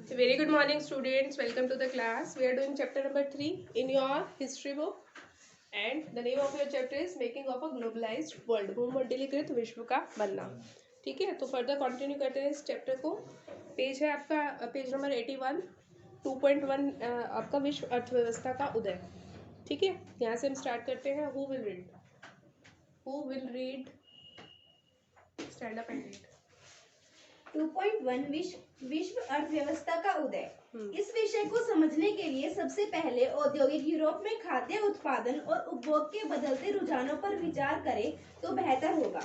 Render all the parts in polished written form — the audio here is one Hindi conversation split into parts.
Very good morning, students. Welcome to the class. We are doing chapter number 3 in your history book. And the name of your chapter is Making of a Globalized World. भूमंडलीकृत विश्व का बनना. ठीक है, तो फर्दर कंटिन्यू करते हैं इस चैप्टर को. पेज है आपका पेज नंबर 81, 2.1 आपका विश्व अर्थव्यवस्था का उदय. ठीक है, यहाँ से हम स्टार्ट करते हैं. Who will read stand up and read. 2.1 विश्व अर्थव्यवस्था का उदय. इस विषय को समझने के लिए सबसे पहले औद्योगिक यूरोप में खाद्य उत्पादन और उपभोग के बदलते रुझानों पर विचार करें तो बेहतर होगा.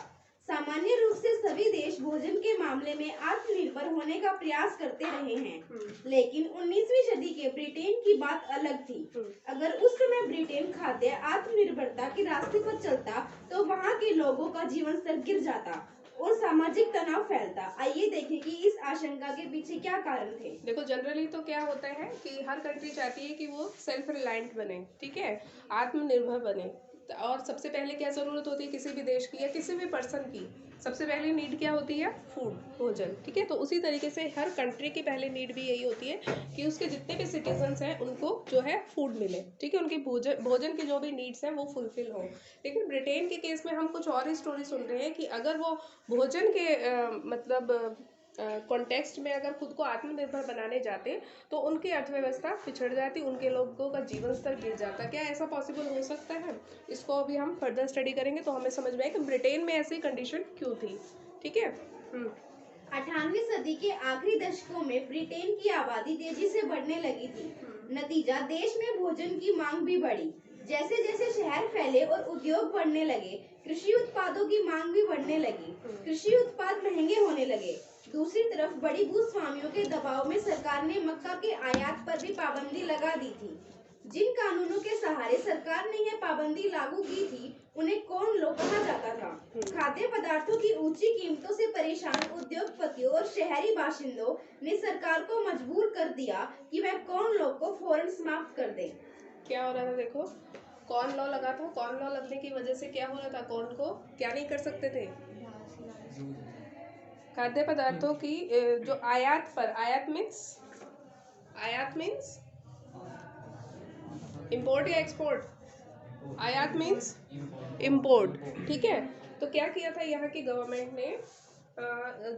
सामान्य रूप से सभी देश भोजन के मामले में आत्मनिर्भर होने का प्रयास करते रहे हैं, लेकिन 19वीं सदी के ब्रिटेन की बात अलग थी. अगर उस समय ब्रिटेन खाद्य आत्मनिर्भरता के रास्ते पर चलता तो वहाँ के लोगों का जीवन स्तर गिर जाता और सामाजिक तनाव फैलता. आइए देखें कि इस आशंका के पीछे क्या कारण थे. देखो, जनरली तो क्या होता है कि हर कंट्री चाहती है कि वो सेल्फ रिलायंट बने. ठीक है, आत्मनिर्भर बने. और सबसे पहले क्या ज़रूरत होती है किसी भी देश की या किसी भी पर्सन की? सबसे पहले नीड क्या होती है? फूड, भोजन. ठीक है, तो उसी तरीके से हर कंट्री की पहले नीड भी यही होती है कि उसके जितने भी सिटीजन्स हैं उनको जो है फूड मिले. ठीक है, उनकी भोजन की जो भी नीड्स हैं वो फुलफिल हो. लेकिन ब्रिटेन के केस में हम कुछ और ही स्टोरी सुन रहे हैं कि अगर वो भोजन के मतलब कॉन्टेक्स्ट में अगर खुद को आत्मनिर्भर बनाने जाते तो उनकी अर्थव्यवस्था पिछड़ जाती, उनके लोगों का जीवन स्तर गिर जाता. क्या ऐसा पॉसिबल हो सकता है? इसको अभी हम फर्दर स्टडी करेंगे तो हमें समझ में आए कि ब्रिटेन में ऐसी कंडीशन क्यों थी. ठीक है. 18वीं सदी के आखिरी दशकों में ब्रिटेन की आबादी तेजी से बढ़ने लगी थी. नतीजा, देश में भोजन की मांग भी बढ़ी. जैसे जैसे शहर फैले और उद्योग बढ़ने लगे, कृषि उत्पादों की मांग भी बढ़ने लगी. कृषि उत्पाद महंगे होने लगे. दूसरी तरफ बड़ी भूस्वामियों के दबाव में सरकार ने मक्का के आयात पर भी पाबंदी लगा दी थी. जिन कानूनों के सहारे सरकार ने यह पाबंदी लागू की थी उन्हें कौन लॉ कहा जाता था. खाद्य पदार्थों की ऊंची कीमतों से परेशान उद्योगपतियों और शहरी बाशिंदों ने सरकार को मजबूर कर दिया कि वह कॉर्न लॉ को फौरन समाप्त कर दे. क्या हो रहा था? देखो, कॉर्न लॉ लगा था. कॉर्न लॉ लगने की वजह से क्या हो रहा था? कॉर्न को क्या नहीं कर सकते थे? खाद्य पदार्थों की जो आयात पर, आयात मीन्स इम्पोर्ट या एक्सपोर्ट? आयात मीन्स इम्पोर्ट. ठीक है, तो क्या किया था यहाँ की गवर्नमेंट ने?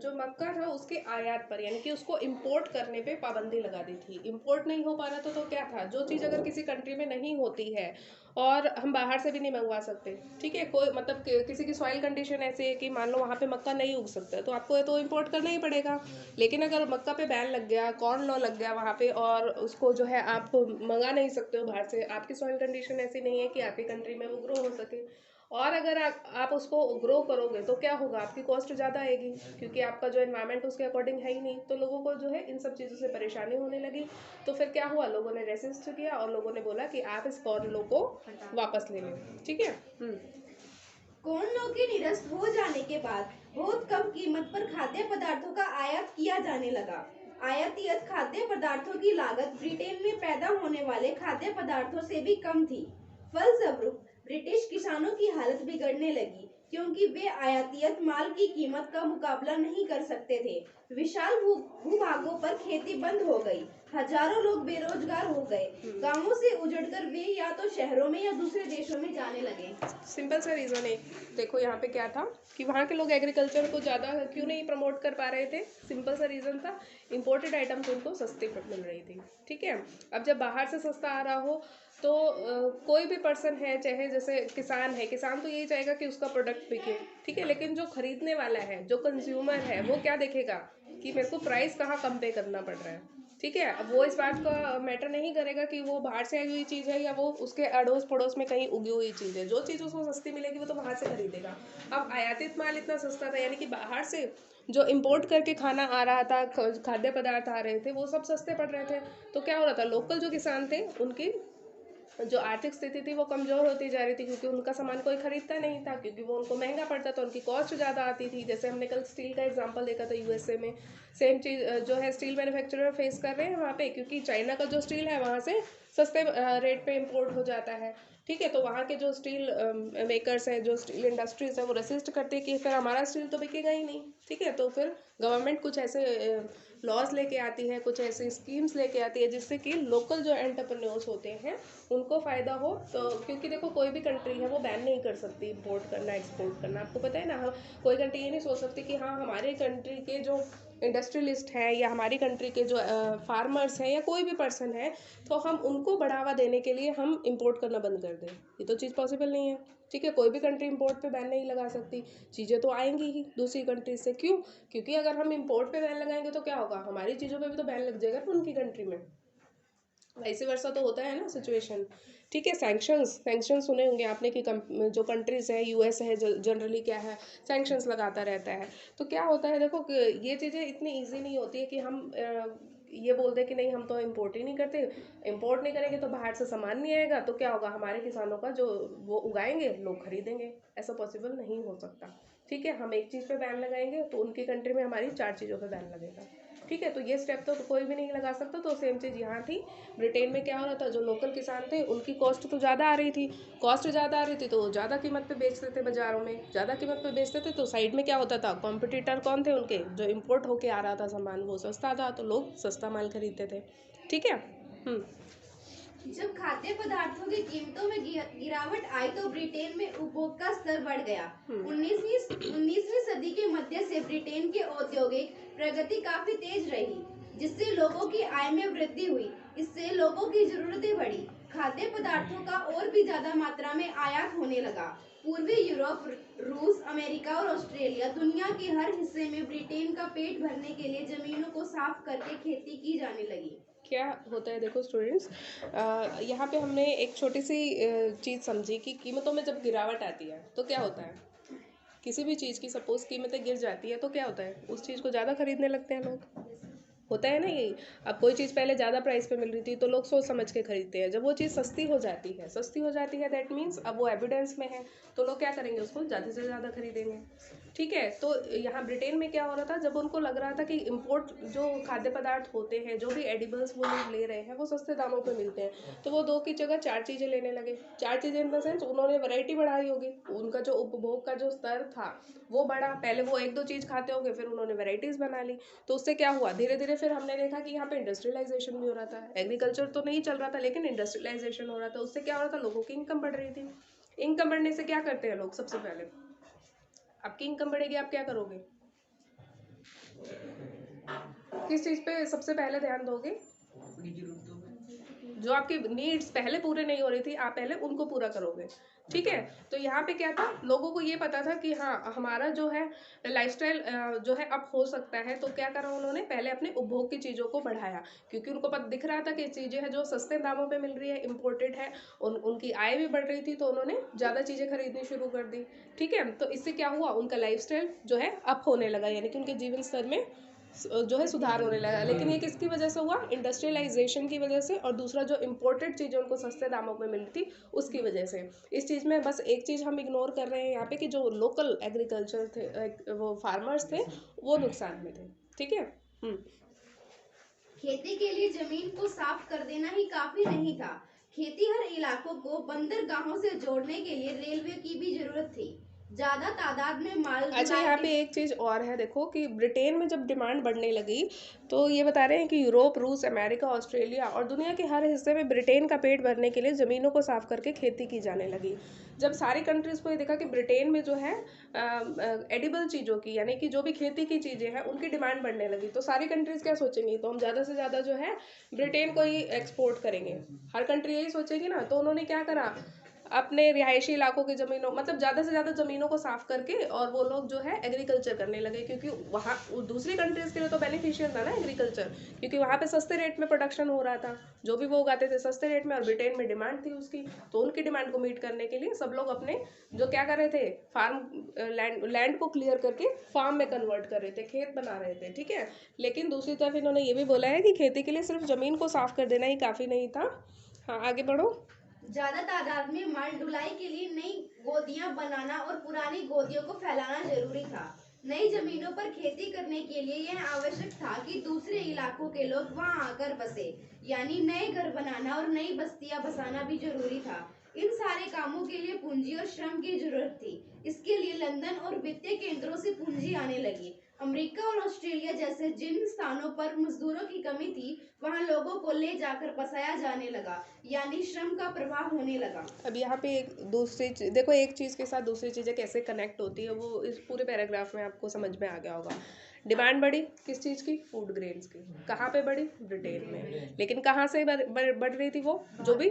जो मक्का था उसके आयात पर यानी कि उसको इंपोर्ट करने पे पाबंदी लगा दी थी. इंपोर्ट नहीं हो पा रहा था तो क्या था? जो चीज़ अगर किसी कंट्री में नहीं होती है और हम बाहर से भी नहीं मंगवा सकते. ठीक है, कोई मतलब किसी की सॉइल कंडीशन ऐसी है कि मान लो वहाँ पे मक्का नहीं उग सकता है तो आपको तो इंपोर्ट करना ही पड़ेगा. लेकिन अगर मक्का पे बैन लग गया, कॉर्न लॉ लग गया वहाँ पे और उसको जो है आप मंगा नहीं सकते हो बाहर से, आपकी सॉइल कंडीशन ऐसी नहीं है कि आपकी कंट्री में वो ग्रो हो सके, और अगर आप उसको ग्रो करोगे तो क्या होगा? आपकी कॉस्ट ज़्यादा आएगी क्योंकि आपका जो एनवायरनमेंट उसके अकॉर्डिंग है ही नहीं. तो लोगों को जो है इन सब चीज़ों से परेशानी होने लगी. तो फिर क्या हुआ? लोगों ने रेसिस्ट किया और लोगों ने बोला कि आप इस कॉर्न लॉ को वापस ले लें. ठीक है. कॉर्न लॉ के निरस्त हो जाने के बाद बहुत कम कीमत पर खाद्य पदार्थों का आयात किया जाने लगा. आयातित खाद्य पदार्थों की लागत ब्रिटेन में पैदा होने वाले खाद्य पदार्थों से भी कम थी. फलस्वरूप ब्रिटिश किसानों की हालत बिगड़ने लगी क्योंकि वे आयातित माल की कीमत का मुकाबला नहीं कर सकते थे. विशाल भूभागों पर खेती बंद हो गई. हजारों लोग बेरोजगार हो गए. गांवों से उजड़कर वे या तो शहरों में या दूसरे देशों में जाने लगे. सिंपल सा रीज़न है. देखो यहाँ पे क्या था कि वहाँ के लोग एग्रीकल्चर को ज़्यादा क्यों नहीं प्रमोट कर पा रहे थे? सिंपल सा रीज़न था, इम्पोर्टेड आइटम्स उनको सस्ते मिल रही थी. ठीक है, अब जब बाहर से सस्ता आ रहा हो तो कोई भी पर्सन है, चाहे जैसे किसान है, किसान तो यही चाहेगा कि उसका प्रोडक्ट बिके. ठीक है, लेकिन जो खरीदने वाला है, जो कंज्यूमर है, वो क्या देखेगा कि मेरे को प्राइस कहाँ कम पे करना पड़ रहा है. ठीक है, अब वो इस बात का मैटर नहीं करेगा कि वो बाहर से आई हुई चीज़ है या वो उसके अड़ोस पड़ोस में कहीं उगी हुई चीज़ है. जो चीज़ उसको सस्ती मिलेगी वो तो वहाँ से खरीदेगा. अब आयातित माल इतना सस्ता था यानी कि बाहर से जो इंपोर्ट करके खाना आ रहा था, खाद्य पदार्थ आ रहे थे, वो सब सस्ते पड़ रहे थे. तो क्या हो रहा था? लोकल जो किसान थे उनकी जो आर्थिक स्थिति थी वो कमज़ोर होती जा रही थी क्योंकि उनका सामान कोई खरीदता नहीं था, क्योंकि वो उनको महंगा पड़ता था, उनकी कॉस्ट ज़्यादा आती थी. जैसे हमने कल स्टील का एग्जांपल देखा था, यूएसए में सेम चीज़ जो है स्टील मैन्युफैक्चरर फेस कर रहे हैं वहाँ पे, क्योंकि चाइना का जो स्टील है वहाँ से सस्ते रेट पे इंपोर्ट हो जाता है. ठीक है, तो वहाँ के जो स्टील मेकर्स हैं, जो स्टील इंडस्ट्रीज है, वो रेसिस्ट करते हैं कि फिर हमारा स्टील तो बिकेगा ही नहीं. ठीक है, तो फिर गवर्नमेंट कुछ ऐसे लॉज लेके आती है, कुछ ऐसी स्कीम्स लेके आती है जिससे कि लोकल जो एंटरप्रेन्योर्स होते हैं उनको फ़ायदा हो। तो क्योंकि देखो कोई भी कंट्री है वो बैन नहीं कर सकती इम्पोर्ट करना एक्सपोर्ट करना, आपको पता है ना। हम कोई कंट्री ये नहीं सोच सकती कि हाँ हमारे कंट्री के जो इंडस्ट्रियलिस्ट हैं या हमारी कंट्री के जो फार्मर्स हैं या कोई भी पर्सन है, तो हम उनको बढ़ावा देने के लिए हम इंपोर्ट करना बंद कर दें, ये तो चीज़ पॉसिबल नहीं है। ठीक है, कोई भी कंट्री इंपोर्ट पे बैन नहीं लगा सकती, चीज़ें तो आएंगी ही दूसरी कंट्री से। क्यों? क्योंकि अगर हम इंपोर्ट पे बैन लगाएंगे तो क्या होगा, हमारी चीज़ों पे भी तो बैन लग जाएगा ना उनकी कंट्री में। वैसे वर्षा तो होता है ना सिचुएशन। ठीक है, सैंक्शंस सुने होंगे आपने कि जो कंट्रीज है, यूएस है, जनरली क्या है, सैंक्शंस लगाता रहता है। तो क्या होता है देखो कि ये चीज़ें इतनी इजी नहीं होती है कि हम ये बोल दें कि नहीं हम तो इम्पोर्ट ही नहीं करते, इम्पोर्ट नहीं करेंगे तो बाहर से सामान नहीं आएगा तो क्या होगा, हमारे किसानों का जो वो उगाएंगे लोग खरीदेंगे, ऐसा पॉसिबल नहीं हो सकता। ठीक है, हम एक चीज़ पे बैन लगाएंगे तो उनकी कंट्री में हमारी 4 चीज़ों पे बैन लगेगा। ठीक है, तो ये स्टेप तो कोई भी नहीं लगा सकता। तो सेम चीज़ यहाँ थी। ब्रिटेन में क्या हो रहा था, जो लोकल किसान थे उनकी कॉस्ट तो ज़्यादा आ रही थी, कॉस्ट ज़्यादा आ रही थी तो ज़्यादा कीमत पे बेचते थे बाज़ारों में, ज़्यादा कीमत पे बेचते थे तो साइड में क्या होता था, कॉम्पिटिटर कौन थे उनके, जो इम्पोर्ट होके आ रहा था सामान वो सस्ता था तो लोग सस्ता माल खरीदते थे। ठीक है। जब खाद्य पदार्थों की कीमतों में गिरावट आई तो ब्रिटेन में उपभोग का स्तर बढ़ गया। 19वीं सदी के मध्य से ब्रिटेन की औद्योगिक प्रगति काफी तेज रही, जिससे लोगों की आय में वृद्धि हुई। इससे लोगों की जरूरतें बढ़ी, खाद्य पदार्थों का और भी ज्यादा मात्रा में आयात होने लगा। पूर्वी यूरोप, रूस, अमेरिका और ऑस्ट्रेलिया, दुनिया के हर हिस्से में ब्रिटेन का पेट भरने के लिए जमीनों को साफ करके खेती की जाने लगी। क्या होता है देखो स्टूडेंट्स, यहाँ पे हमने एक छोटी सी चीज़ समझी कि कीमतों में जब गिरावट आती है तो क्या होता है, किसी भी चीज़ की सपोज कीमतें गिर जाती है तो क्या होता है, उस चीज़ को ज़्यादा खरीदने लगते हैं लोग, होता है ना यही। अब कोई चीज़ पहले ज़्यादा प्राइस पे मिल रही थी तो लोग सोच समझ के खरीदते हैं, जब वो चीज़ सस्ती हो जाती है दैट मीन्स अब वो एविडेंस में है तो लोग क्या करेंगे, उसको ज़्यादा से ज़्यादा खरीदेंगे। ठीक है, तो यहाँ ब्रिटेन में क्या हो रहा था, जब उनको लग रहा था कि इम्पोर्ट जो खाद्य पदार्थ होते हैं, जो भी एडिबल्स वो लोग ले रहे हैं वो सस्ते दामों पे मिलते हैं, तो वो 2 की जगह 4 चीज़ें लेने लगे। 4 चीज़ें इन द सेंस उन्होंने वैरायटी बढ़ाई होगी, उनका जो उपभोग का जो स्तर था वो बढ़ा। पहले वो 1-2 चीज़ खाते होंगे, फिर उन्होंने वैराइटीज़ बना ली, तो उससे क्या हुआ, धीरे धीरे फिर हमने देखा कि यहाँ पे इंडस्ट्रियलाइजेशन भी हो रहा था। एग्रीकल्चर तो नहीं चल रहा था लेकिन इंडस्ट्रियलाइजेशन हो रहा था, उससे क्या हो रहा था, लोगों की इनकम बढ़ रही थी। इनकम बढ़ने से क्या करते हैं लोग, सबसे पहले आपकी इनकम बढ़ेगी, आप क्या करोगे, किस चीज़ पे सबसे पहले ध्यान दोगे, जो आपकी नीड्स पहले पूरे नहीं हो रही थी आप पहले उनको पूरा करोगे। ठीक है, तो यहाँ पे क्या था, लोगों को ये पता था कि हाँ हमारा जो है लाइफस्टाइल जो है अप हो सकता है, तो क्या करा उन्होंने, पहले अपने उपभोग की चीज़ों को बढ़ाया, क्योंकि उनको दिख रहा था कि चीज़ें हैं जो सस्ते दामों पे मिल रही है, इम्पोर्टेड है, उनकी आय भी बढ़ रही थी तो उन्होंने ज़्यादा चीज़ें खरीदनी शुरू कर दी। ठीक है, तो इससे क्या हुआ, उनका लाइफस्टाइल जो है अप होने लगा, यानी कि उनके जीवन स्तर में जो है सुधार होने लगा। लेकिन ये किसकी वजह से हुआ, इंडस्ट्रियलाइजेशन की वजह से, और दूसरा जो इम्पोर्टेड चीज़ें उनको सस्ते दामों में मिलती थी उसकी वजह से। इस चीज़ में बस एक चीज़ हम इग्नोर कर रहे हैं यहाँ पे कि जो लोकल एग्रीकल्चर थे, वो फार्मर्स थे, वो नुकसान में थे। ठीक है। खेती के लिए जमीन को साफ कर देना ही काफी नहीं था, खेती हर इलाकों को बंदरगाहों से जोड़ने के लिए रेलवे की भी जरूरत थी। ज्यादा तादाद में माल अच्छा, यहाँ पे एक चीज़ और है देखो कि ब्रिटेन में जब डिमांड बढ़ने लगी तो ये बता रहे हैं कि यूरोप, रूस, अमेरिका, ऑस्ट्रेलिया और दुनिया के हर हिस्से में ब्रिटेन का पेट भरने के लिए ज़मीनों को साफ करके खेती की जाने लगी। जब सारी कंट्रीज़ को ये देखा कि ब्रिटेन में जो है एडिबल चीज़ों की, यानी कि जो भी खेती की चीज़ें हैं उनकी डिमांड बढ़ने लगी, तो सारी कंट्रीज़ क्या सोचेंगी, तो हम ज़्यादा से ज़्यादा जो है ब्रिटेन को ही एक्सपोर्ट करेंगे, हर कंट्री यही सोचेगी ना। तो उन्होंने क्या करा, अपने रिहायशी इलाकों की ज़मीनों, मतलब ज़्यादा से ज़्यादा ज़मीनों को साफ करके, और वो लोग जो है एग्रीकल्चर करने लगे, क्योंकि वहाँ दूसरी कंट्रीज़ के लिए तो बेनिफिशियल था ना एग्रीकल्चर, क्योंकि वहाँ पे सस्ते रेट में प्रोडक्शन हो रहा था, जो भी वो उगाते थे सस्ते रेट में, और ब्रिटेन में डिमांड थी उसकी, तो उनकी डिमांड को मीट करने के लिए सब लोग अपने जो क्या कर रहे थे, फार्म लैंड को क्लियर करके फार्म में कन्वर्ट कर रहे थे, खेत बना रहे थे। ठीक है, लेकिन दूसरी तरफ इन्होंने ये भी बोला है कि खेती के लिए सिर्फ ज़मीन को साफ कर देना ही काफ़ी नहीं था। हाँ, आगे बढ़ो। ज्यादा तादाद में माल ढुलाई के लिए नई गोदियां बनाना और पुरानी गोदियों को फैलाना जरूरी था। नई जमीनों पर खेती करने के लिए यह आवश्यक था कि दूसरे इलाकों के लोग वहां आकर बसे, यानी नए घर बनाना और नई बस्तियां बसाना भी जरूरी था। इन सारे कामों के लिए पूंजी और श्रम की जरूरत थी। इसके लिए लंदन और वित्तीय केंद्रों से पूंजी आने लगी। अमेरिका और ऑस्ट्रेलिया जैसे जिन स्थानों पर मजदूरों की कमी थी वहां लोगों को ले जाकर बसाया जाने लगा, यानी श्रम का प्रवाह होने लगा। अब यहाँ पे एक दूसरी देखो, एक चीज़ के साथ दूसरी चीज़ें कैसे कनेक्ट होती है वो इस पूरे पैराग्राफ में आपको समझ में आ गया होगा। डिमांड बढ़ी किस चीज़ की? फूड ग्रेन्स की। कहाँ पे बढ़ी? ब्रिटेन में। लेकिन कहाँ से बढ़ रही थी वो? जो भी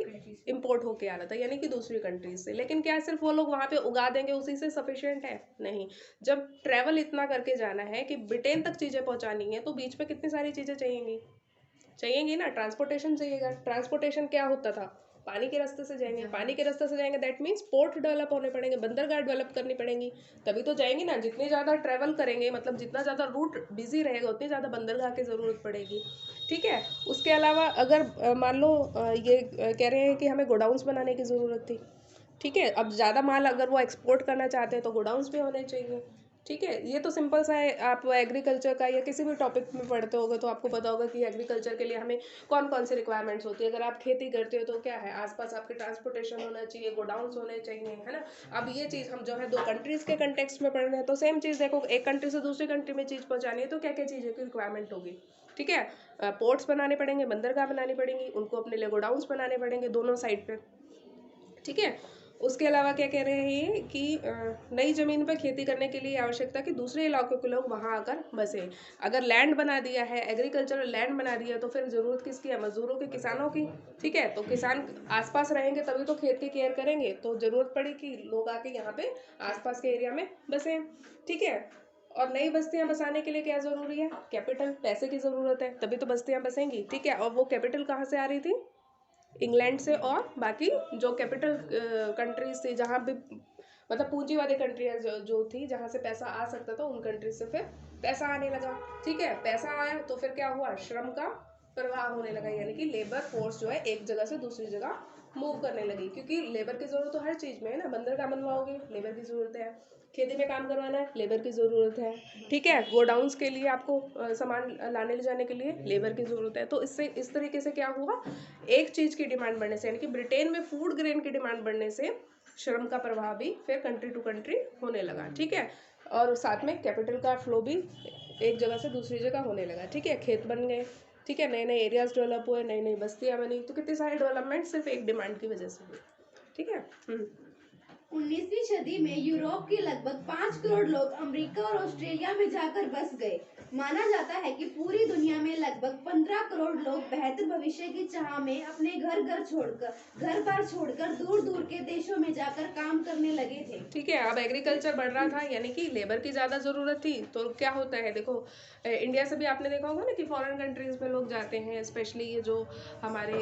इम्पोर्ट होके आ रहा था, यानी कि दूसरी कंट्रीज से। लेकिन क्या सिर्फ वो लोग वहाँ पे उगा देंगे उसी से सफिशिएंट है? नहीं। जब ट्रैवल इतना करके जाना है कि ब्रिटेन तक चीज़ें पहुँचानी है तो बीच में कितनी सारी चीज़ें चाहिएंगी ना। ट्रांसपोर्टेशन चाहिएगा। ट्रांसपोर्टेशन क्या होता था? पानी के रास्ते से जाएंगे। पानी के रास्ते से जाएंगे दैट मीन्स पोर्ट डेवलप होने पड़ेंगे, बंदरगाह डेवलप करनी पड़ेंगी, तभी तो जाएंगी ना। जितनी ज़्यादा ट्रैवल करेंगे, मतलब जितना ज़्यादा रूट बिजी रहेगा उतनी ज़्यादा बंदरगाह की ज़रूरत पड़ेगी। ठीक है। उसके अलावा अगर मान लो ये कह रहे हैं कि हमें गोडाउंस बनाने की ज़रूरत थी। ठीक है। अब ज़्यादा माल अगर वो एक्सपोर्ट करना चाहते हैं तो गोडाउंस भी होने चाहिए। ठीक है। ये तो सिंपल सा है। आप एग्रीकल्चर का या किसी भी टॉपिक में पढ़ते होगे तो आपको पता होगा कि एग्रीकल्चर के लिए हमें कौन कौन सी रिक्वायरमेंट्स होती है। अगर आप खेती करते हो तो क्या है, आसपास आपके ट्रांसपोर्टेशन होना चाहिए, गोडाउंस होने चाहिए, है ना। अब ये चीज़ हम जो है दो कंट्रीज़ के कंटेक्स्ट में पढ़ रहे हैं तो सेम चीज़ देखो, एक कंट्री से दूसरी कंट्री में चीज़ पहुँचानी है तो क्या क्या चीज़ों की रिक्वायरमेंट होगी। ठीक है। पोर्ट्स बनाने पड़ेंगे, बंदरगाह बनानी पड़ेंगी, उनको अपने लिए गोडाउंस बनाने पड़ेंगे दोनों साइड पे। ठीक है। उसके अलावा क्या कह रहे हैं कि नई ज़मीन पर खेती करने के लिए आवश्यकता कि दूसरे इलाकों के लोग वहाँ आकर बसें। अगर लैंड बना दिया है, एग्रीकल्चरल लैंड बना दिया तो फिर ज़रूरत किसकी है? मजदूरों की, किसानों की। ठीक है। तो किसान आसपास रहेंगे तभी तो खेत की केयर करेंगे, तो ज़रूरत पड़ी कि लोग आके यहाँ पे आसपास के एरिया में बसें। ठीक है। और नई बस्तियां बसाने के लिए क्या ज़रूरी है? कैपिटल, पैसे की ज़रूरत है, तभी तो बस्तियां बसेंगी। ठीक है। और वो कैपिटल कहाँ से आ रही थी? इंग्लैंड से और बाकी जो कैपिटल कंट्रीज थी, जहाँ भी मतलब पूंजीवादी कंट्रीज जो थी, जहाँ से पैसा आ सकता था, उन कंट्रीज से फिर पैसा आने लगा। ठीक है। पैसा आया तो फिर क्या हुआ? श्रम का प्रवाह होने लगा, यानी कि लेबर फोर्स जो है एक जगह से दूसरी जगह मूव करने लगी, क्योंकि लेबर की जरूरत तो हर चीज में है ना। बंदरगाह बनवाओगे, लेबर की जरूरत है। खेती में काम करवाना है, लेबर की ज़रूरत है। ठीक है। गोडाउंस के लिए आपको सामान लाने ले जाने के लिए लेबर की ज़रूरत है। तो इससे इस तरीके से क्या हुआ, एक चीज़ की डिमांड बढ़ने से, यानी कि ब्रिटेन में फूड ग्रेन की डिमांड बढ़ने से श्रम का प्रवाह भी फिर कंट्री टू कंट्री होने लगा। ठीक है। और साथ में कैपिटल का फ्लो भी एक जगह से दूसरी जगह होने लगा। ठीक है। खेत बन गए। ठीक है। नए नए एरियाज डेवलप हुए, नई नई बस्तियाँ बनी, तो कितनी सारी डेवलपमेंट सिर्फ एक डिमांड की वजह से हुई। ठीक है। 19वीं सदी में यूरोप के लगभग 5 करोड़ लोग अमेरिका और ऑस्ट्रेलिया में जाकर बस गए। माना जाता है कि पूरी दुनिया में लगभग 15 करोड़ लोग बेहतर भविष्य की चाह में अपने घर बार छोड़कर दूर दूर के देशों में जाकर काम करने लगे थे। ठीक है। अब एग्रीकल्चर बढ़ रहा था, यानी कि लेबर की ज़्यादा ज़रूरत थी, तो क्या होता है देखो, इंडिया से भी आपने देखा होगा ना कि फॉरेन कंट्रीज़ में लोग जाते हैं, स्पेशली ये जो हमारे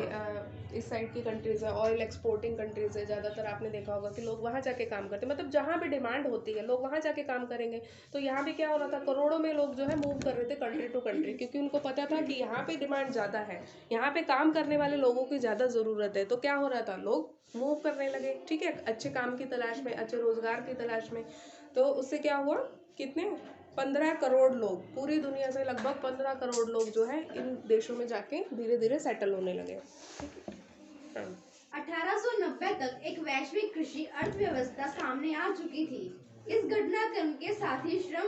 इस साइड की कंट्रीज़ है, ऑयल एक्सपोर्टिंग कंट्रीज़ है, ज़्यादातर आपने देखा होगा कि लोग वहाँ जाके काम करते हैं। मतलब जहाँ भी डिमांड होती है लोग वहाँ जाके काम करेंगे। तो यहाँ भी क्या हो रहा था, करोड़ों में लोग जो है मूव कर रहे थे कंट्री टू कंट्री, क्योंकि उनको पता था कि यहाँ पे डिमांड ज़्यादा है, यहाँ पे काम करने वाले लोगों की ज़्यादा ज़रूरत है। तो क्या हो रहा था, लोग मूव करने लगे। ठीक है। अच्छे काम की तलाश में, अच्छे रोजगार की तलाश में। तो उससे क्या हुआ, कितने 15 करोड़ लोग, पूरी दुनिया से लगभग 15 करोड़ लोग जो है इन देशों में जाके धीरे धीरे सेटल होने लगे। ठीक है। 1890 तक एक वैश्विक कृषि अर्थव्यवस्था सामने आ चुकी थी। इस घटनाक्रम के साथ ही श्रम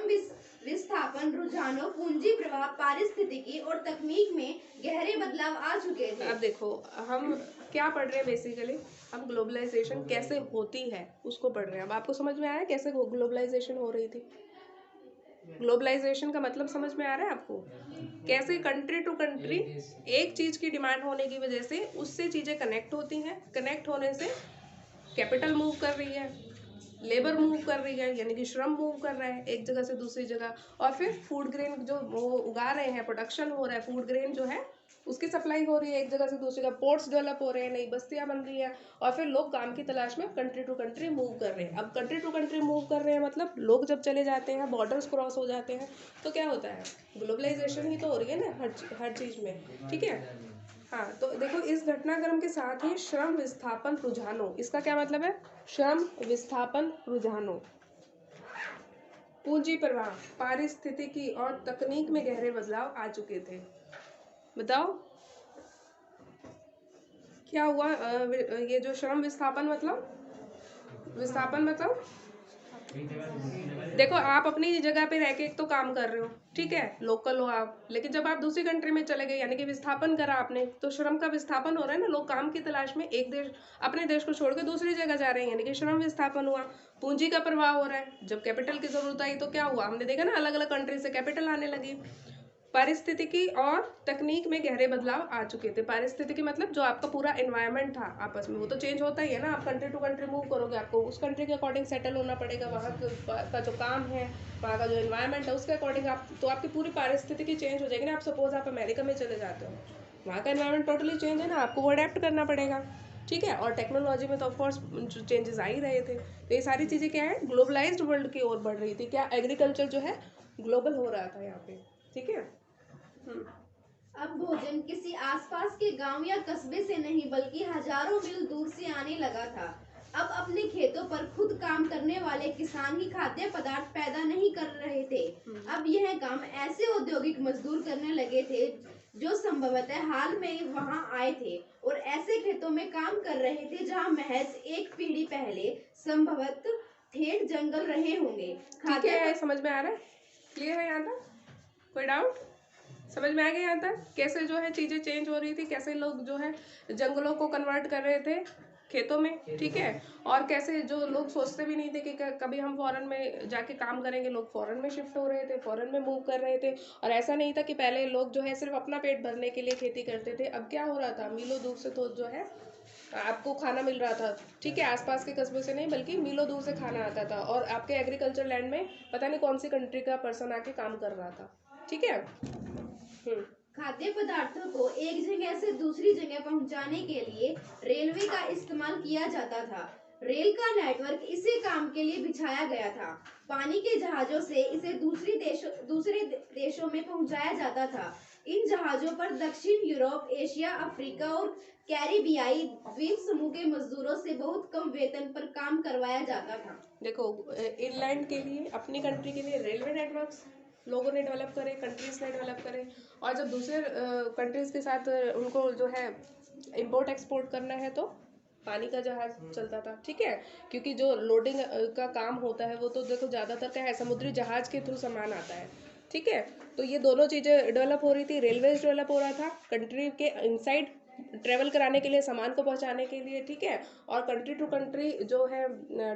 विस्थापन, रुझानों, पूंजी प्रवाह, पारिस्थितिकी और तकनीक में गहरे बदलाव आ चुके थे। अब देखो, हम क्या पढ़ रहे हैं बेसिकली, हम ग्लोबलाइजेशन कैसे होती है उसको पढ़ रहे हैं। अब आपको समझ में आया कैसे ग्लोबलाइजेशन हो रही थी? ग्लोबलाइजेशन का मतलब समझ में आ रहा है आपको? कैसे कंट्री टू कंट्री एक चीज़ की डिमांड होने की वजह से उससे चीज़ें कनेक्ट होती हैं, कनेक्ट होने से कैपिटल मूव कर रही है, लेबर मूव कर रही है, यानी कि श्रम मूव कर रहा है एक जगह से दूसरी जगह, और फिर फूड ग्रेन जो वो उगा रहे हैं, प्रोडक्शन हो रहा है, फूड ग्रेन जो है उसकी सप्लाई हो रही है एक जगह से दूसरी जगह, पोर्ट्स डेवलप हो रहे हैं, नई बस्तियां बन रही हैं, और फिर लोग काम की तलाश में कंट्री टू कंट्री मूव कर रहे हैं। अब कंट्री टू कंट्री मूव कर रहे हैं मतलब लोग जब चले जाते हैं, बॉर्डर्स क्रॉस हो जाते हैं, तो क्या होता है, ग्लोबलाइजेशन ही तो हो रही है ना हर चीज़ में। ठीक है। हाँ, तो देखो, इस घटनाक्रम के साथ ही श्रम विस्थापन रुझानों, इसका क्या मतलब है? श्रम विस्थापन रुझानों, पूंजी प्रवाह, पारिस्थितिकी और तकनीक में गहरे बदलाव आ चुके थे। बताओ क्या हुआ? ये जो श्रम विस्थापन मतलब देखो आप अपनी जगह पे रह के एक तो काम कर रहे हो, ठीक है, लोकल हो आप, लेकिन जब आप दूसरी कंट्री में चले गए यानी कि विस्थापन करा आपने, तो श्रम का विस्थापन हो रहा है ना। लोग काम की तलाश में एक देश, अपने देश को छोड़ के दूसरी जगह जा रहे हैं, यानी कि श्रम विस्थापन हुआ, पूंजी का प्रवाह हो रहा है। जब कैपिटल की जरूरत आई तो क्या हुआ, हमने देखा ना, अलग अलग कंट्री से कैपिटल आने लगी। पारिस्थितिकी और तकनीक में गहरे बदलाव आ चुके थे। पारिस्थितिकी मतलब जो आपका पूरा एनवायरनमेंट था आपस में, वो तो चेंज होता ही है ना। आप कंट्री टू कंट्री मूव करोगे, आपको उस कंट्री के अकॉर्डिंग सेटल होना पड़ेगा। वहाँ का जो काम है, वहाँ का जो एनवायरनमेंट है, उसके अकॉर्डिंग आप, तो आपकी पूरी पारिस्थितिकी चेंज हो जाएगी ना। आप सपोज आप अमेरिका में चले जाते हो, वहाँ का एनवायरनमेंट टोटली चेंज है ना, आपको वो अडेप्ट करना पड़ेगा, ठीक है। और टेक्नोलॉजी में तो ऑफकोर्स चेंजेस आ ही रहे थे। तो ये सारी चीज़ें क्या है, ग्लोबलाइज्ड वर्ल्ड की ओर बढ़ रही थी। क्या एग्रीकल्चर जो है ग्लोबल हो रहा था यहाँ पे, ठीक है। अब भोजन किसी आसपास के गांव या कस्बे से नहीं बल्कि हजारों मील दूर से आने लगा था। अब अपने खेतों पर खुद काम करने वाले किसान ही खाद्य पदार्थ पैदा नहीं कर रहे थे। अब यह काम ऐसे औद्योगिक मजदूर करने लगे थे जो संभवतः हाल में वहां आए थे और ऐसे खेतों में काम कर रहे थे जहां महज एक पीढ़ी पहले संभवतः ठेठ जंगल रहे होंगे। ठीक है, समझ में आ रहा है, क्लियर है यहाँ तक, कोई डाउट? समझ में आ गया यहाँ तक कैसे जो है चीज़ें चेंज हो रही थी, कैसे लोग जो है जंगलों को कन्वर्ट कर रहे थे खेतों में, ठीक है। और कैसे जो लोग सोचते भी नहीं थे कि कभी हम फॉरेन में जाके काम करेंगे, लोग फॉरेन में शिफ्ट हो रहे थे, फॉरेन में मूव कर रहे थे। और ऐसा नहीं था कि पहले लोग जो है सिर्फ अपना पेट भरने के लिए खेती करते थे। अब क्या हो रहा था, मीलों दूर से तो जो है आपको खाना मिल रहा था, ठीक है, आसपास के कस्बे से नहीं बल्कि मीलों दूर से खाना आता था। और आपके एग्रीकल्चर लैंड में पता नहीं कौन सी कंट्री का पर्सन आके काम कर रहा था, ठीक है। खाद्य पदार्थों को एक जगह से दूसरी जगह पहुंचाने के लिए रेलवे का इस्तेमाल किया जाता था। रेल का नेटवर्क इसी काम के लिए बिछाया गया था। पानी के जहाजों से इसे दूसरे देशों में पहुंचाया जाता था। इन जहाजों पर दक्षिण यूरोप, एशिया, अफ्रीका और कैरिबियाई द्वीप समूह के मजदूरों से बहुत कम वेतन पर काम करवाया जाता था। देखो इनलैंड के लिए, अपनी कंट्री के लिए रेलवे नेटवर्क्स लोगों ने डेवलप करे, कंट्रीज ने डेवलप करे। और जब दूसरे कंट्रीज के साथ उनको जो है इंपोर्ट एक्सपोर्ट करना है तो पानी का जहाज चलता था, ठीक है। क्योंकि जो लोडिंग का काम होता है वो तो देखो ज़्यादातर क्या है, समुद्री जहाज के थ्रू सामान आता है, ठीक है। तो ये दोनों चीज़ें डेवलप हो रही थी, रेलवेज डेवलप हो रहा था कंट्री के इनसाइड ट्रेवल कराने के लिए, सामान को पहुंचाने के लिए, ठीक है। और कंट्री टू कंट्री जो है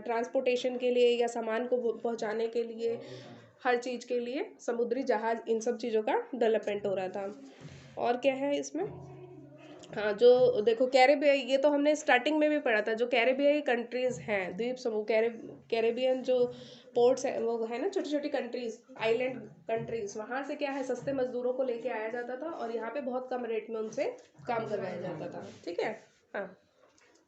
ट्रांसपोर्टेशन के लिए या सामान को पहुंचाने के लिए, हर चीज़ के लिए समुद्री जहाज, इन सब चीज़ों का डेवलपमेंट हो रहा था। और क्या है इसमें, हाँ, जो देखो कैरेबियाई, ये तो हमने स्टार्टिंग में भी पढ़ा था, जो कैरेबियाई कंट्रीज हैं, द्वीप समूह, कैरेबियन जो पोर्ट्स है वो है ना, छोटी छोटी कंट्रीज, आइलैंड कंट्रीज, वहाँ से क्या है सस्ते मजदूरों को लेके आया जाता था और यहाँ पे बहुत कम रेट में उनसे काम करवाया जाता था, ठीक है। हाँ,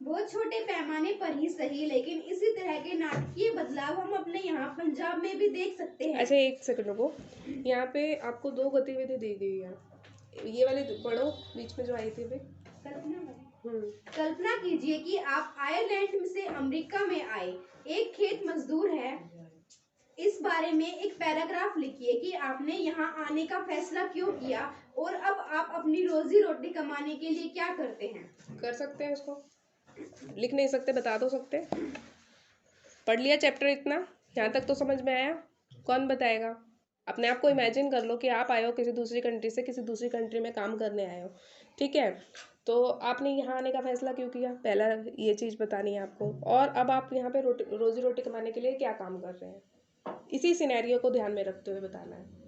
बहुत छोटे पैमाने पर ही सही, लेकिन इसी तरह के नाटकीय बदलाव हम अपने यहाँ पंजाब में भी देख सकते हैं। अच्छा एक सेकंड रुको, यहाँ पे आपको दो गतिविधि दी गई है, ये वाली पढ़ो बीच में जो आई थी अभी। कल्पना कीजिए कि आप आयरलैंड से अमेरिका में आए, एक खेत मजदूर है। इस बारे में एक पैराग्राफ लिखिए कि आपने यहाँ आने का फैसला क्यों किया और अब आप अपनी रोजी रोटी कमाने के लिए क्या करते हैं। कर सकते हैं उसको, लिख नहीं सकते, बता दो सकते। पढ़ लिया चैप्टर इतना, यहाँ तक तो समझ में आया? कौन बताएगा? अपने आप को इमेजिन कर लो कि आप आए हो किसी दूसरी कंट्री से, किसी दूसरी कंट्री में काम करने आए हो, ठीक है। तो आपने यहाँ आने का फैसला क्यों किया, पहला ये चीज़ बतानी है आपको। और अब आप यहाँ पे रोजी रोटी कमाने के लिए क्या काम कर रहे हैं, इसी सिनेरियो को ध्यान में रखते हुए बताना है।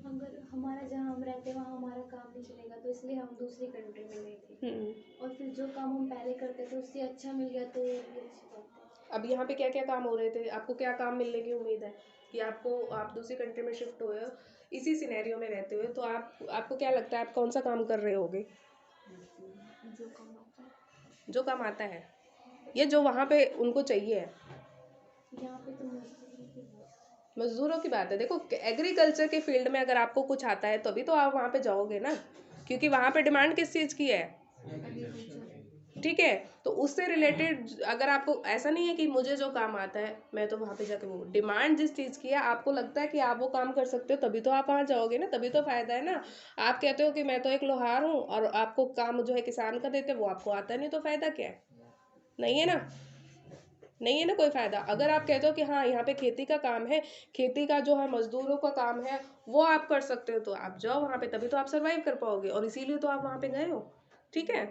अगर हमारा जहाँ हम रहते हैं वहाँ हमारा काम नहीं चलेगा तो इसलिए हम दूसरी कंट्री में गए थे और फिर जो काम हम पहले करते थे उससे अच्छा मिल गया तो ये अच्छी बात है। अब यहाँ पे क्या क्या काम हो रहे थे, आपको क्या काम मिलने की उम्मीद है कि आप दूसरी कंट्री में शिफ्ट हुए हो इसी सिनेरियो में रहते हुए, तो आपको क्या लगता है आप कौन सा काम कर रहे होगे? जो काम आता है, जो काम आता है, ये जो वहाँ पे उनको चाहिए है। यहाँ पे तो मजदूरों की बात है, देखो एग्रीकल्चर के फील्ड में अगर आपको कुछ आता है तभी तो आप वहाँ पे जाओगे ना, क्योंकि वहाँ पे डिमांड किस चीज़ की है, ठीक है। तो उससे रिलेटेड अगर आपको ऐसा नहीं है कि मुझे जो काम आता है मैं तो वहाँ पे जाके, वो डिमांड जिस चीज़ की है आपको लगता है कि आप वो काम कर सकते हो तभी तो आप वहाँ जाओगे ना, तभी तो फायदा है ना। आप कहते हो कि मैं तो एक लोहार हूँ और आपको काम जो है किसान का देते वो आपको आता नहीं, तो फायदा क्या है, नहीं है ना। नहीं है ना कोई फ़ायदा। अगर आप कहते हो कि हाँ यहाँ पे खेती का काम है, खेती का जो है मजदूरों का काम है वो आप कर सकते हो, तो आप जाओ वहाँ पे, तभी तो आप सर्वाइव कर पाओगे, और इसीलिए तो आप वहाँ पे गए हो। ठीक है,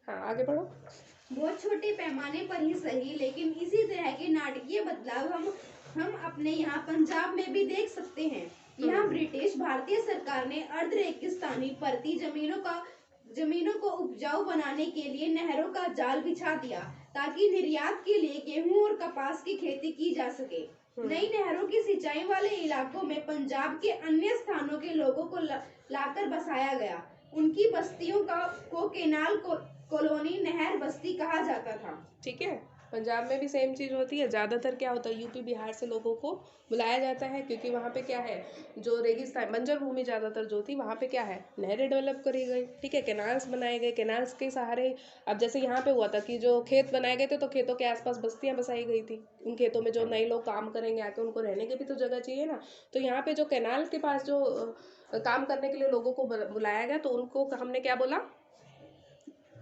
हाँ आगे बढ़ो। बहुत छोटे पैमाने पर ही सही, लेकिन इसी तरह के नाटकीय बदलाव हम अपने यहाँ पंजाब में भी देख सकते हैं। यहाँ ब्रिटिश भारतीय सरकार ने अर्ध रेगिस्तानी परती जमीनों को उपजाऊ बनाने के लिए नहरों का जाल बिछा दिया, ताकि निर्यात के लिए गेहूं और कपास की खेती की जा सके। नई नहरों की सिंचाई वाले इलाकों में पंजाब के अन्य स्थानों के लोगों को लाकर बसाया गया। उनकी बस्तियों को केनाल कॉलोनी नहर बस्ती कहा जाता था। ठीक है, पंजाब में भी सेम चीज़ होती है। ज़्यादातर क्या होता है, यूपी बिहार से लोगों को बुलाया जाता है, क्योंकि वहाँ पे क्या है, जो रेगिस्तान बंजर भूमि ज़्यादातर जो थी वहाँ पे क्या है, नहरें डेवलप करी गई। ठीक है, कैनाल्स बनाए गए, कैनाल्स के सहारे अब जैसे यहाँ पे हुआ था कि जो खेत बनाए गए थे तो खेतों के आसपास बस्तियाँ बसाई गई थी। उन खेतों में जो नए लोग काम करेंगे आके, उनको रहने की भी तो जगह चाहिए ना। तो यहाँ पे जो कैनाल के पास जो काम करने के लिए लोगों को बुलाया गया, तो उनको हमने क्या बोला,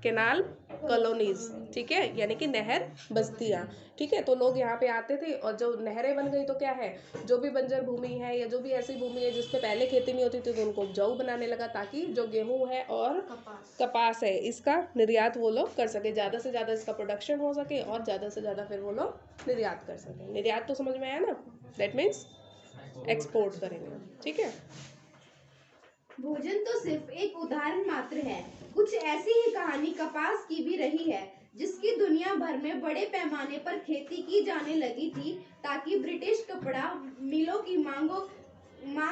केनाल कॉलोनीज। ठीक है, यानी कि नहर बस्तियाँ। ठीक है, तो लोग यहाँ पे आते थे, और जो नहरें बन गई तो क्या है, जो भी बंजर भूमि है या जो भी ऐसी भूमि है जिसपे पहले खेती नहीं होती थी, तो उनको उपजाऊ बनाने लगा, ताकि जो गेहूं है और कपास है इसका निर्यात वो लोग कर सके, ज़्यादा से ज़्यादा इसका प्रोडक्शन हो सके, और ज़्यादा से ज़्यादा फिर वो लोग निर्यात कर सके। निर्यात तो समझ में आया ना, दैट मीन्स एक्सपोर्ट करेंगे। ठीक है, भोजन तो सिर्फ एक उदाहरण मात्र है। कुछ ऐसी ही कहानी कपास की भी रही है, जिसकी दुनिया भर में बड़े पैमाने पर खेती की जाने लगी थी, ताकि ब्रिटिश कपड़ा मिलों की मांग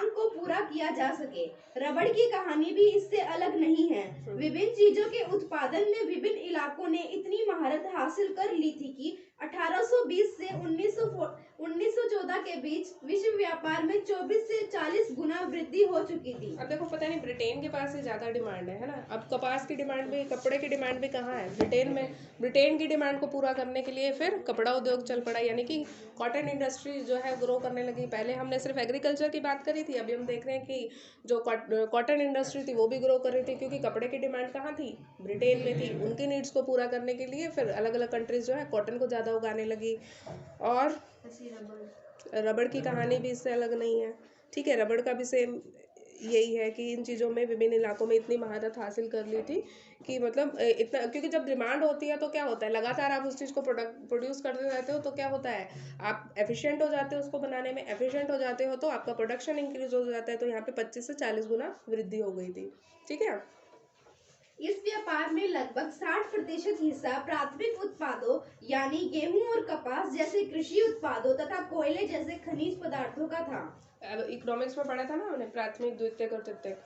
को पूरा किया जा सके। रबड़ की कहानी भी इससे अलग नहीं है। विभिन्न चीजों के उत्पादन में विभिन्न इलाकों ने इतनी महारत हासिल कर ली थी कि 1820 से 1914 के बीच विश्व व्यापार में 24 से 40 गुना वृद्धि हो चुकी थी। अब देखो, पता नहीं ब्रिटेन के पास ही ज़्यादा डिमांड है ना। अब कपास की डिमांड भी, कपड़े की डिमांड भी कहाँ है, ब्रिटेन में। ब्रिटेन की डिमांड को पूरा करने के लिए फिर कपड़ा उद्योग चल पड़ा, यानी कि कॉटन इंडस्ट्री जो है ग्रो करने लगी। पहले हमने सिर्फ एग्रीकल्चर की बात करी थी, अभी हम देख रहे हैं कि जो कॉटन इंडस्ट्री थी वो भी ग्रो कर रही थी, क्योंकि कपड़े की डिमांड कहाँ थी, ब्रिटेन में थी। उनकी नीड्स को पूरा करने के लिए फिर अलग अलग कंट्रीज जो है कॉटन को ज़्यादा उगाने लगी। और रबड़ की कहानी भी इससे अलग नहीं है। ठीक है, रबड़ का भी सेम यही है कि इन चीज़ों में विभिन्न इलाकों में इतनी महारत हासिल कर ली थी कि मतलब इतना, क्योंकि जब डिमांड होती है तो क्या होता है, लगातार आप उस चीज़ को प्रोड्यूस करते रहते हो, तो क्या होता है, आप एफिशिएंट हो जाते हो उसको बनाने में। एफिशिएंट हो जाते हो तो आपका प्रोडक्शन इंक्रीज हो जाता है। तो यहाँ पे 25 से 40 गुना वृद्धि हो गई थी। ठीक है, इस व्यापार में लगभग 60% हिस्सा प्राथमिक उत्पादों यानी गेहूं और कपास जैसे कृषि उत्पादों तथा कोयले जैसे खनिज पदार्थों का था। अब इकोनॉमिक्स में पढ़ा था ना हमने, प्राथमिक द्वितीयक और तृतीयक,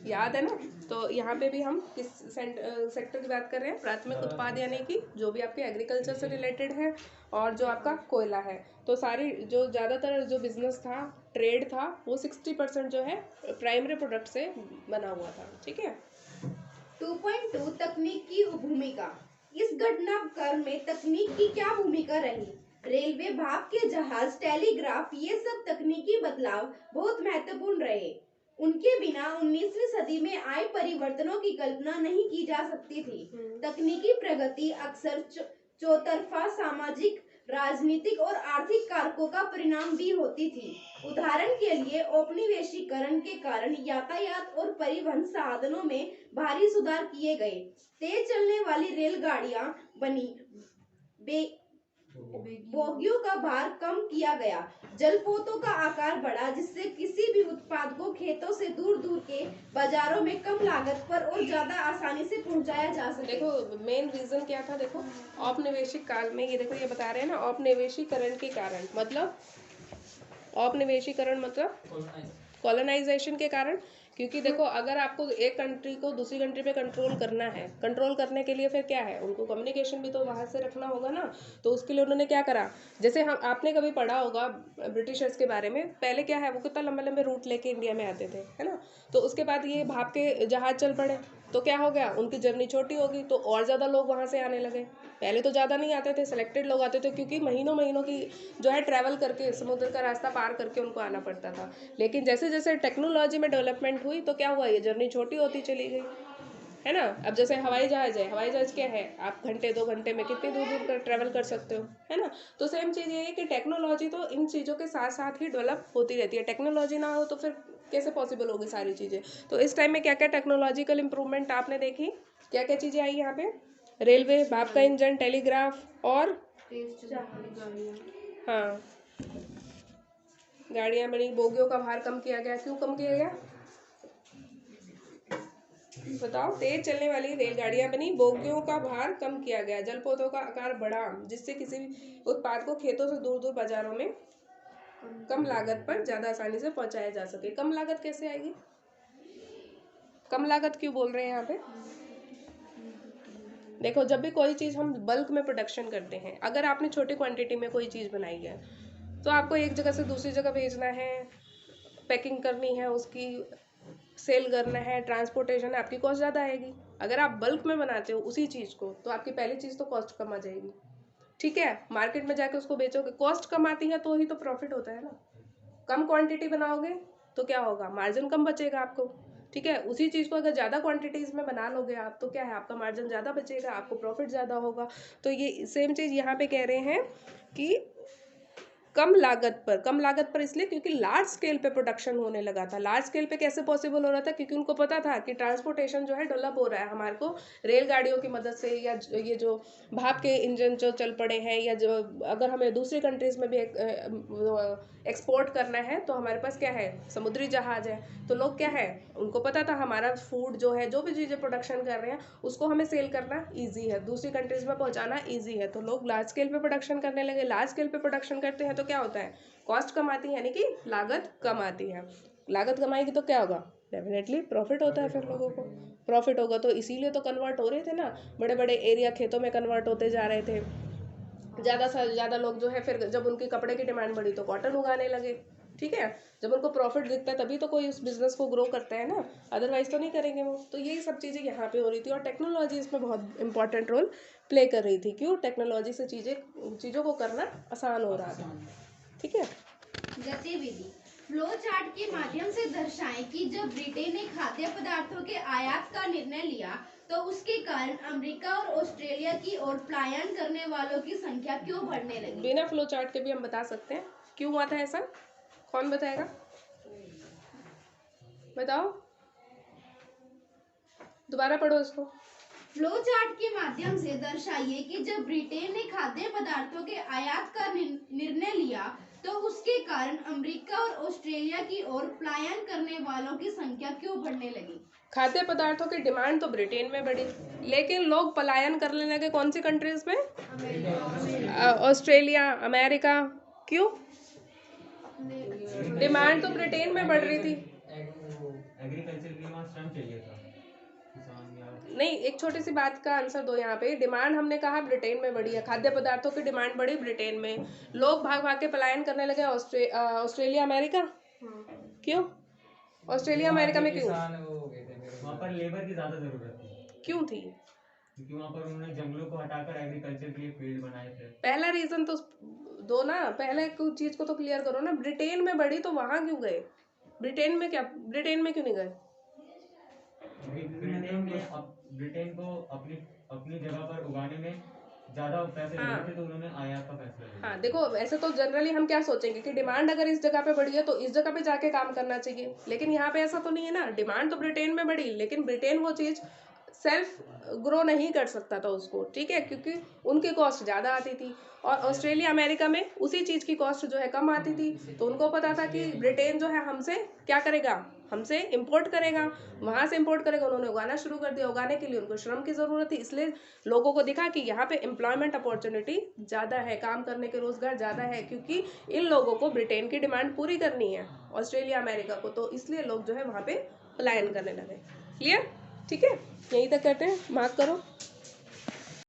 याद है ना। तो यहाँ पे भी हम किस सेक्टर की बात कर रहे हैं, प्राथमिक उत्पाद, यानी कि जो भी आपके एग्रीकल्चर से रिलेटेड है, और जो आपका कोयला है। तो सारी जो ज़्यादातर जो बिजनेस था, ट्रेड था, वो 60% जो है प्राइमरी प्रोडक्ट से बना हुआ था। ठीक है, 2.2 तकनीक की भूमिका। इस घटनाक्रम में तकनीक की क्या भूमिका रही? रेलवे, भाप के जहाज, टेलीग्राफ, ये सब तकनीकी बदलाव बहुत महत्वपूर्ण रहे। उनके बिना 19वीं सदी में आए परिवर्तनों की कल्पना नहीं की जा सकती थी। तकनीकी प्रगति अक्सर चौतरफा सामाजिक, राजनीतिक और आर्थिक कारकों का परिणाम भी होती थी। उदाहरण के लिए औपनिवेशीकरण के कारण यातायात और परिवहन साधनों में भारी सुधार किए गए। तेज चलने वाली रेलगाड़ियां बनी, बोगियों का भार कम किया गया, जलपोतों का आकार बढ़ा, जिससे किसी भी उत्पाद को खेतों से दूर दूर के बाजारों में कम लागत पर और ज्यादा आसानी से पहुंचाया जा सके। देखो मेन रीजन क्या था, देखो औपनिवेशिक काल में, ये देखो ये बता रहे हैं ना, औपनिवेशीकरण के कारण, मतलब औपनिवेशीकरण मतलब कॉलोनाइजेशन के कारण। क्योंकि देखो, अगर आपको एक कंट्री को दूसरी कंट्री पे कंट्रोल करना है, कंट्रोल करने के लिए फिर क्या है, उनको कम्युनिकेशन भी तो वहाँ से रखना होगा ना। तो उसके लिए उन्होंने क्या करा, जैसे हम, आपने कभी पढ़ा होगा ब्रिटिशर्स के बारे में, पहले क्या है, वो कितना लंबे लंबे रूट लेके इंडिया में आते थे, है ना। तो उसके बाद ये भाप के जहाज चल पड़े, तो क्या हो गया, उनकी जर्नी छोटी होगी, तो और ज़्यादा लोग वहाँ से आने लगे। पहले तो ज़्यादा नहीं आते थे, सिलेक्टेड लोग आते थे, क्योंकि महीनों महीनों की जो है ट्रैवल करके, समुद्र का रास्ता पार करके उनको आना पड़ता था। लेकिन जैसे जैसे टेक्नोलॉजी में डेवलपमेंट हुई, तो क्या हुआ, ये जर्नी छोटी होती चली गई। है ना। अब जैसे हवाई जहाज़ है, हवाई जहाज़ क्या है, आप घंटे 2 घंटे में कितनी दूर दूर कर ट्रैवल कर सकते हो, है ना। तो सेम चीज़ ये है कि टेक्नोलॉजी तो इन चीज़ों के साथ साथ ही डेवलप होती रहती है। टेक्नोलॉजी ना हो तो फिर कैसे पॉसिबल होगी सारी चीज़ें। तो इस टाइम में क्या क्या टेक्नोलॉजिकल इंप्रूवमेंट आपने देखी, क्या क्या चीज़ें आई यहाँ पे, रेलवे, भाप का इंजन, टेलीग्राफ और हाँ गाड़ियाँ बनी, बोगियों का भार कम किया गया। क्यों कम किया गया बताओ। तेज चलने वाली रेलगाड़ियां बनी, बोगियों का भार कम किया गया, जलपोतों का आकार बढ़ा, जिससे किसी भी उत्पाद को खेतों से दूर दूर बाजारों में कम लागत पर ज्यादा आसानी से पहुंचाया जा सके। कम लागत कैसे आएगी, कम लागत क्यों बोल रहे हैं यहाँ पे। देखो जब भी कोई चीज़ हम बल्क में प्रोडक्शन करते हैं, अगर आपने छोटी क्वांटिटी में कोई चीज़ बनाई है तो आपको एक जगह से दूसरी जगह भेजना है, पैकिंग करनी है, उसकी सेल करना है, ट्रांसपोर्टेशन है, आपकी कॉस्ट ज़्यादा आएगी। अगर आप बल्क में बनाते हो उसी चीज़ को तो आपकी पहली चीज़ तो कॉस्ट कम आ जाएगी, ठीक है। मार्केट में जाके उसको बेचोगे, कॉस्ट कम आती है तो ही तो प्रॉफिट होता है ना। कम क्वांटिटी बनाओगे तो क्या होगा, मार्जिन कम बचेगा आपको, ठीक है। उसी चीज़ को अगर ज़्यादा क्वांटिटीज़ में बना लोगे आप तो क्या है, आपका मार्जिन ज़्यादा बचेगा, आपको प्रॉफिट ज़्यादा होगा। तो ये सेम चीज़ यहाँ पे कह रहे हैं कि कम लागत पर इसलिए क्योंकि लार्ज स्केल पे प्रोडक्शन होने लगा था। लार्ज स्केल पे कैसे पॉसिबल हो रहा था, क्योंकि उनको पता था कि ट्रांसपोर्टेशन जो है डेवलप हो रहा है हमारे को रेलगाड़ियों की मदद से, या ये जो भाप के इंजन जो चल पड़े हैं, या जो अगर हमें दूसरी कंट्रीज में भी एक्सपोर्ट करना है तो हमारे पास क्या है, समुद्री जहाज है। तो लोग क्या है, उनको पता था हमारा फूड जो है, जो भी चीज़ें प्रोडक्शन कर रहे हैं उसको हमें सेल करना ईजी है, दूसरी कंट्रीज में पहुंचाना ईजी है। तो लोग लार्ज स्केल पे प्रोडक्शन करने लगे। लार्ज स्केल पे प्रोडक्शन करते हैं तो क्या होता है, कॉस्ट कम आती है, यानी कि लागत कम आती है। लागत कम आएगी तो क्या होगा, डेफिनेटली प्रॉफिट होता है। फिर लोगों को प्रॉफिट होगा तो इसीलिए तो कन्वर्ट हो रहे थे ना, बड़े बड़े एरिया खेतों में कन्वर्ट होते जा रहे थे। ज़्यादा से ज़्यादा लोग जो है, फिर जब उनकी कपड़े की डिमांड बढ़ी तो कॉटन उगाने लगे, ठीक है। जब उनको प्रॉफिट दिखता है तभी तो कोई उस बिजनेस को ग्रो करता है ना, अदरवाइज तो नहीं करेंगे वो। तो यही सब चीज़ें यहाँ पे हो रही थी और टेक्नोलॉजी इसमें बहुत इंपॉर्टेंट रोल प्ले कर रही थी। क्यों, टेक्नोलॉजी से चीज़ों को करना आसान हो रहा था, ठीक है। गतिविधि फ्लो चार्ट के माध्यम से दर्शाएं कि जब ब्रिटेन ने खाद्य पदार्थों के आयात का निर्णय लिया तो उसके कारण अमेरिका और ऑस्ट्रेलिया की ओर पलायन करने वालों की संख्या क्यों बढ़ने लगी। बिना फ्लो चार्ट के भी हम बता सकते हैं क्यों हुआ था ऐसा। कौन बताएगा, बताओ, दोबारा पढ़ो इसको। फ्लो चार्ट के माध्यम से दर्शाइए कि जब ब्रिटेन ने खाद्य पदार्थों के आयात का निर्णय लिया तो उसके कारण अमेरिका और ऑस्ट्रेलिया की ओर पलायन करने वालों की संख्या क्यों बढ़ने लगी। खाद्य पदार्थों की डिमांड तो ब्रिटेन में बढ़ी, लेकिन लोग पलायन करने लगे कौन सी कंट्रीज में, ऑस्ट्रेलिया, अमेरिका। क्यों, डिमांड तो ब्रिटेन में बढ़ रही थी। एग्रीकल्चर के लिए वहाँ श्रम चाहिए था, किसान या नहीं, एक छोटी सी बात का आंसर दो यहाँ पे। डिमांड हमने कहा ब्रिटेन में बढ़ी है, खाद्य पदार्थों की डिमांड बढ़ी ब्रिटेन में, लोग भाग भाग के पलायन करने लगे ऑस्ट्रेलिया अमेरिका। क्यों, ऑस्ट्रेलिया अमेरिका में क्यों, वहाँ पर लेबर की ज्यादा जरूरत थी। क्यों थी, क्योंकि वहाँ पर उन्होंने जंगलों को हटाकर एग्रीकल्चर के लिए फील्ड बनाए थे। पहला रीजन तो दो ना, पहले कुछ चीज को तो क्लियर करो ना। ब्रिटेन में बढ़ी तो वहां क्यों गए, ब्रिटेन में क्यों नहीं गए। ब्रिटेन को अपनी अपनी जगह पर उगाने में ज्यादा पैसे लगे थे तो उन्होंने आयात का फैसला लिया। हाँ देखो, ऐसे तो जनरली हम क्या सोचेंगे कि डिमांड अगर इस जगह पे बढ़ी है तो इस जगह पे जाके काम करना चाहिए, लेकिन यहाँ पे ऐसा तो नहीं है ना। डिमांड तो ब्रिटेन में बढ़ी, लेकिन ब्रिटेन वो चीज़ सेल्फ ग्रो नहीं कर सकता था उसको, ठीक है, क्योंकि उनकी कॉस्ट ज़्यादा आती थी। और ऑस्ट्रेलिया अमेरिका में उसी चीज़ की कॉस्ट जो है कम आती थी, तो उनको पता था कि ब्रिटेन जो है हमसे क्या करेगा, हमसे इंपोर्ट करेगा, वहाँ से इंपोर्ट करेगा। उन्होंने उगाना शुरू कर दिया, उगाने के लिए उनको श्रम की ज़रूरत थी, इसलिए लोगों को दिखा कि यहाँ पे एम्प्लॉयमेंट अपॉर्चुनिटी ज़्यादा है, काम करने के रोज़गार ज़्यादा है, क्योंकि इन लोगों को ब्रिटेन की डिमांड पूरी करनी है, ऑस्ट्रेलिया अमेरिका को, तो इसलिए लोग जो है वहाँ पे पलायन करने लगे। क्लियर, ठीक है, यहीं तक करते हैं, मार्क करो।